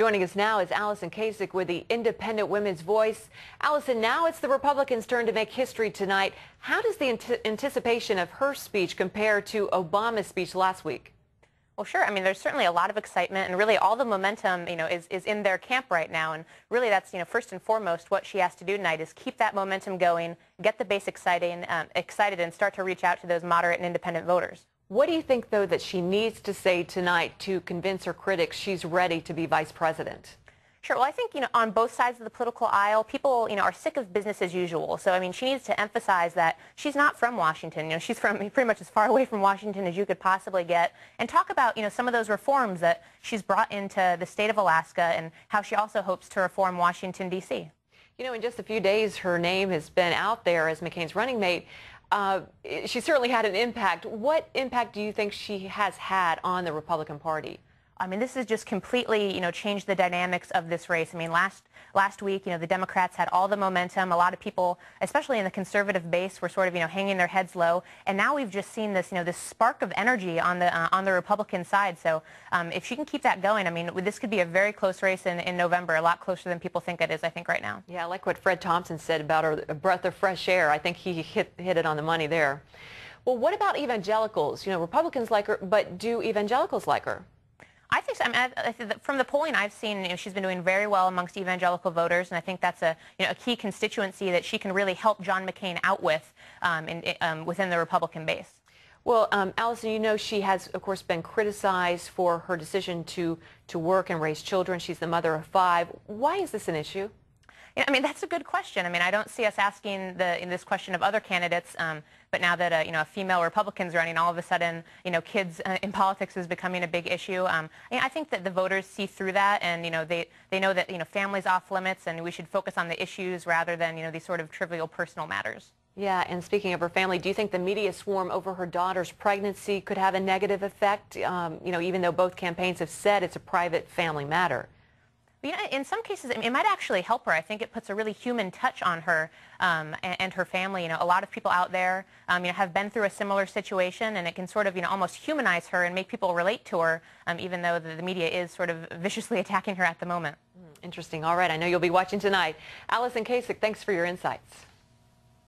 Joining us now is Allison Kasic with the Independent Women's Voice. Allison, now it's the Republicans' turn to make history tonight. How does the anticipation of her speech compare to Obama's speech last week? Well, sure. I mean, there's certainly a lot of excitement, and really all the momentum, is in their camp right now. And really, that's, first and foremost, what she has to do tonight is keep that momentum going, get the base excited, and start to reach out to those moderate and independent voters. What do you think, though, that she needs to say tonight to convince her critics she's ready to be vice president? Sure. Well, I think, on both sides of the political aisle, people, are sick of business as usual. So, I mean, she needs to emphasize that she's not from Washington. She's from pretty much as far away from Washington as you could possibly get, and talk about, some of those reforms that she's brought into the state of Alaska and how she also hopes to reform Washington, D.C. In just a few days, her name has been out there as McCain's running mate. She certainly had an impact. What impact do you think she has had on the Republican Party? I mean, this has just completely, changed the dynamics of this race. I mean, last week, the Democrats had all the momentum. A lot of people, especially in the conservative base, were sort of, hanging their heads low. And now we've just seen this, this spark of energy on the Republican side. So if she can keep that going, I mean, this could be a very close race in November, a lot closer than people think it is, I think, right now. Yeah, I like what Fred Thompson said about her, a breath of fresh air. I think he hit it on the money there. Well, what about evangelicals? Republicans like her, but do evangelicals like her? I think so. I mean, I think that from the polling I've seen, she's been doing very well amongst evangelical voters, and I think that's a key constituency that she can really help John McCain out with within the Republican base. Well, Allison, she has, of course, been criticized for her decision to work and raise children. She's the mother of 5. Why is this an issue? I mean, that's a good question. I mean, I don't see us asking this question of other candidates, but now that a female Republican's running, all of a sudden, kids in politics is becoming a big issue. I think that the voters see through that, and they know that families off limits, and we should focus on the issues rather than these sort of trivial personal matters. Yeah, and speaking of her family, do you think the media swarm over her daughter's pregnancy could have a negative effect? Even though both campaigns have said it's a private family matter. In some cases, it might actually help her. I think it puts a really human touch on her and her family. A lot of people out there, have been through a similar situation, and it can sort of, almost humanize her and make people relate to her, even though the media is sort of viciously attacking her at the moment. Interesting. All right. I know you'll be watching tonight. Allison Kasic, thanks for your insights.